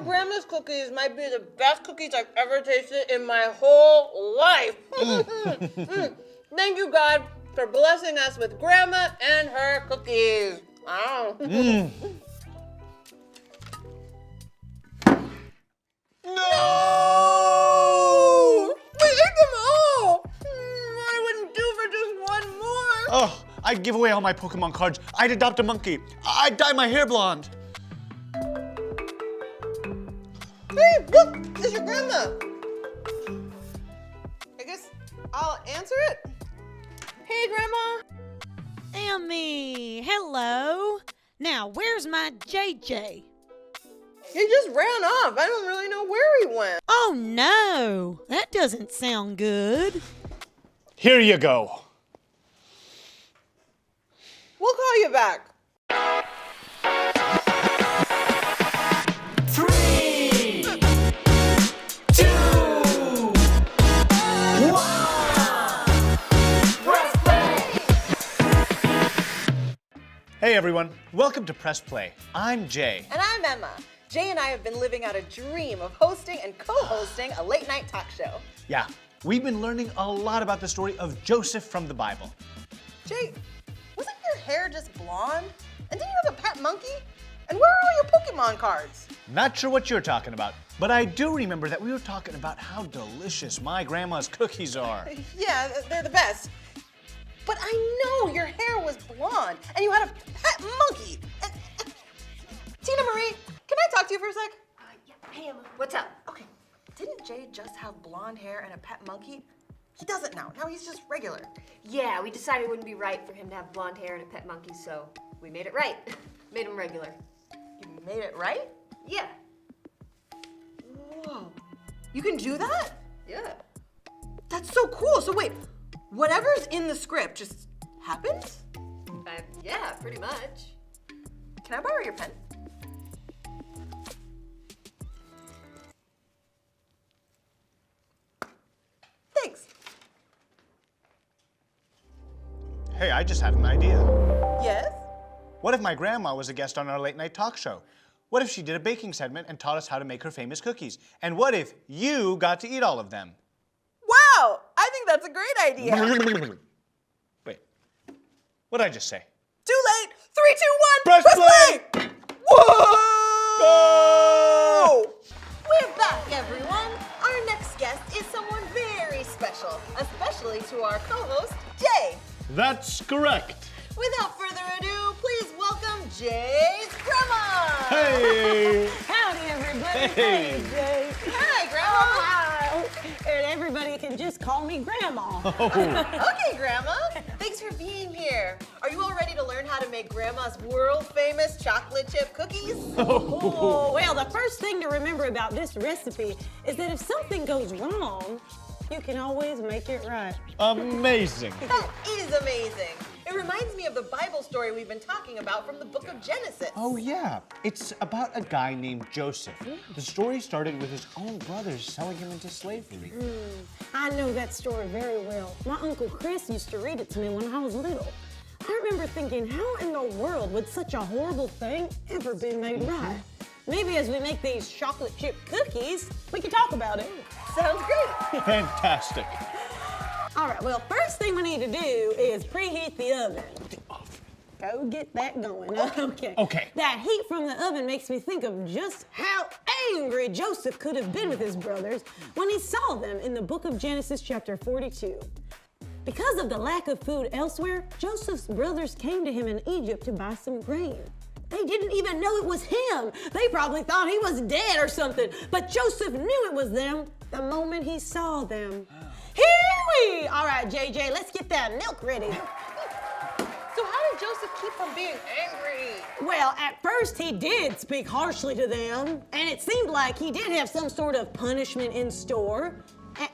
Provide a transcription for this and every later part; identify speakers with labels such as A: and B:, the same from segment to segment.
A: grandma's cookies might be the best cookies I've ever tasted in my whole life. Thank you, God, for blessing us with grandma and her cookies. Wow. No! We ate them all! I wouldn't do for just one more.
B: Oh, I'd give away all my Pokemon cards. I'd adopt a monkey. I'd dye my hair blonde.
A: Hey, look, it's your grandma. I guess I'll answer it. Hey, Grandma.
C: Emmy, hello. Now, where's my JJ?
A: He just ran off. I don't really know where he went.
C: Oh no, that doesn't sound good.
B: Here you go.
A: We'll call you back.
B: 3, 2, 1. Press play. Hey everyone, welcome to Press Play. I'm Jay.
A: And I'm Emma. Jay and I have been living out a dream of hosting and co-hosting a late night talk show.
B: Yeah, we've been learning a lot about the story of Joseph from the Bible.
A: Jay, wasn't your hair just blonde? And didn't you have a pet monkey? And where are all your Pokemon cards?
B: Not sure what you're talking about, but I do remember that we were talking about how delicious my grandma's cookies are.
A: Yeah, they're the best. But I know your hair was blonde and you had a pet monkey. And Tina Marie, can I talk to you for a sec?
D: Yeah. Hey, Emma, what's up?
A: Okay, didn't Jay just have blonde hair and a pet monkey? He doesn't now. Now he's just regular.
D: Yeah, we decided it wouldn't be right for him to have blonde hair and a pet monkey, so we made it right. Made him regular.
A: You made it right?
D: Yeah.
A: Whoa. You can do that?
D: Yeah.
A: That's so cool. So wait, whatever's in the script just happens?
D: Yeah, pretty much.
A: Can I borrow your pen? Thanks.
B: Hey, I just had an idea.
A: Yes?
B: What if my grandma was a guest on our late night talk show? What if she did a baking segment and taught us how to make her famous cookies? And what if you got to eat all of them?
A: Wow, I think that's a great idea.
B: Wait, what did I just say?
A: Too late. 3, 2, 1.
B: Press play!
A: Whoa!
B: Go!
A: We're back, everyone. Our next guest is someone very special, especially to our co-host, Jay.
B: That's correct.
A: Without further ado, please welcome Jay's grandma.
B: Hey!
E: Howdy, everybody.
B: Hey.
E: Jay.
A: Hi, Grandma.
E: Hi. And everybody can just call me Grandma.
A: Okay, Grandma. Thanks for being here. Are you all ready to learn how to make Grandma's world-famous chocolate chip cookies?
E: Oh, well, the first thing to remember about this recipe is that if something goes wrong, you can always make it right.
B: Amazing.
A: That is amazing. It reminds me of the Bible story we've been talking about from the book of Genesis.
B: Oh yeah, it's about a guy named Joseph. The story started with his own brothers selling him into slavery.
E: I know that story very well. My Uncle Chris used to read it to me when I was little. I remember thinking, how in the world would such a horrible thing ever be made right? Maybe as we make these chocolate chip cookies, we can talk about it.
A: Sounds great.
B: Fantastic.
E: All right, well, first thing we need to do is preheat the oven. Go get that going. Okay.
B: Okay.
E: That heat from the oven makes me think of just how angry Joseph could have been with his brothers when he saw them in the book of Genesis chapter 42. Because of the lack of food elsewhere, Joseph's brothers came to him in Egypt to buy some grain. They didn't even know it was him. They probably thought he was dead or something. But Joseph knew it was them the moment he saw them. Here we! All right, JJ, let's get that milk ready.
A: So how did Joseph keep from being angry?
E: Well, at first he did speak harshly to them, and it seemed like he did have some sort of punishment in store.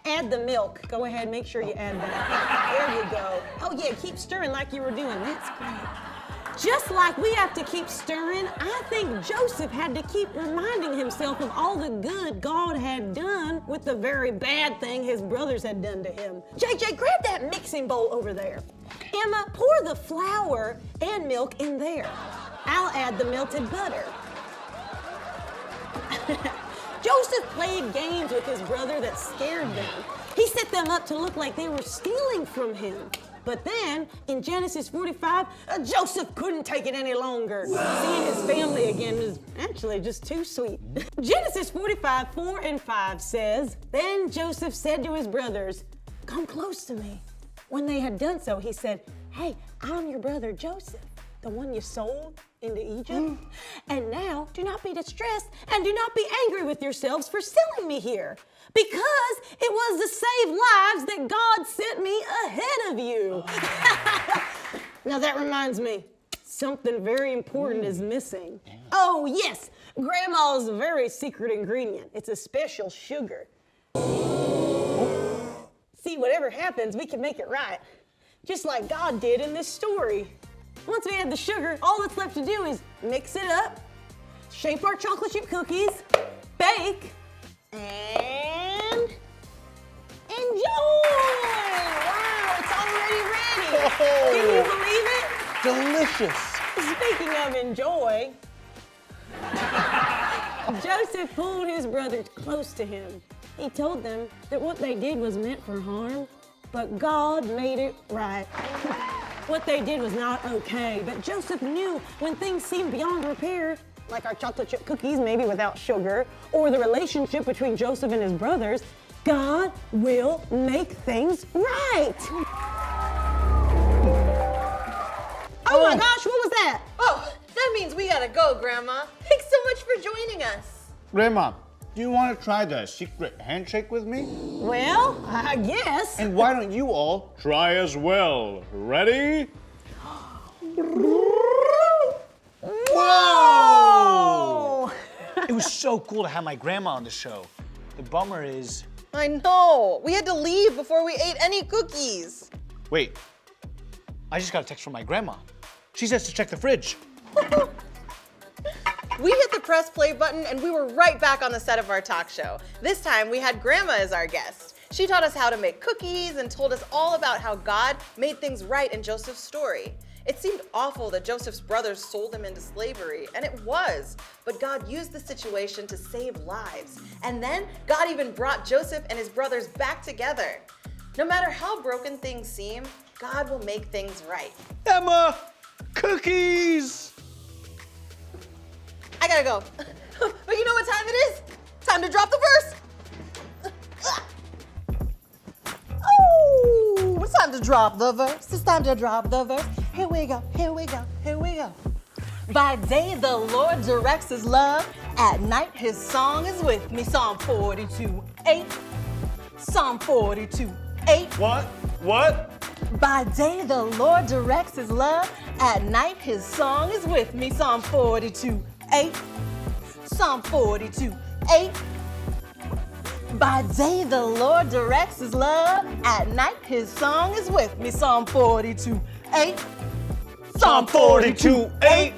E: Add the milk. Go ahead, make sure you add that. There you go. Oh yeah, keep stirring like you were doing. That's great. Just like we have to keep stirring, I think Joseph had to keep reminding himself of all the good God had done with the very bad thing his brothers had done to him. JJ, grab that mixing bowl over there. Emma, pour the flour and milk in there. I'll add the melted butter. Joseph played games with his brother that scared them. He set them up to look like they were stealing from him. But then, in Genesis 45, Joseph couldn't take it any longer. Seeing his family again was actually just too sweet. Genesis 45, 4 and 5 says, "Then Joseph said to his brothers, 'Come close to me.' When they had done so, he said, 'Hey, I'm your brother Joseph, the one you sold into Egypt. And now do not be distressed and do not be angry with yourselves for selling me here, because it was to save lives that God sent me ahead of you.'" Now that reminds me, something very important is missing. Oh yes, Grandma's very secret ingredient. It's a special sugar. See, whatever happens, we can make it right, just like God did in this story. Once we add the sugar, all that's left to do is mix it up, shape our chocolate chip cookies, bake, and enjoy! Wow, it's already ready! Can you believe it?
B: Delicious.
E: Speaking of enjoy, Joseph pulled his brothers close to him. He told them that what they did was meant for harm, but God made it right. What they did was not okay, but Joseph knew when things seemed beyond repair, like our chocolate chip cookies, maybe without sugar, or the relationship between Joseph and his brothers, God will make things right. Oh my gosh, what was that?
A: Oh, that means we gotta go, Grandma. Thanks so much for joining us.
B: Grandma, do you want to try the secret handshake with me?
E: Well, I guess.
B: And why don't you all try as well? Ready? Whoa! It was so cool to have my grandma on the show. The bummer is...
A: I know. We had to leave before we ate any cookies.
B: Wait, I just got a text from my grandma. She says to check the fridge.
A: We hit the press play button and we were right back on the set of our talk show. This time we had Grandma as our guest. She taught us how to make cookies and told us all about how God made things right in Joseph's story. It seemed awful that Joseph's brothers sold him into slavery, and it was, but God used the situation to save lives. And then God even brought Joseph and his brothers back together. No matter how broken things seem, God will make things right.
B: Emma, cookies!
A: I gotta go. But you know what time it is? Time to drop the verse. Oh, it's time to drop the verse. It's time to drop the verse. Here we go, here we go, here we go. By day the Lord directs his love. At night his song is with me. Psalm 42:8. Psalm 42:8.
B: What?
A: By day the Lord directs his love. At night his song is with me. Psalm 42:8. Psalm 42:8. By day the Lord directs his love. At night his song is with me. Psalm 42:8. Psalm 42:8.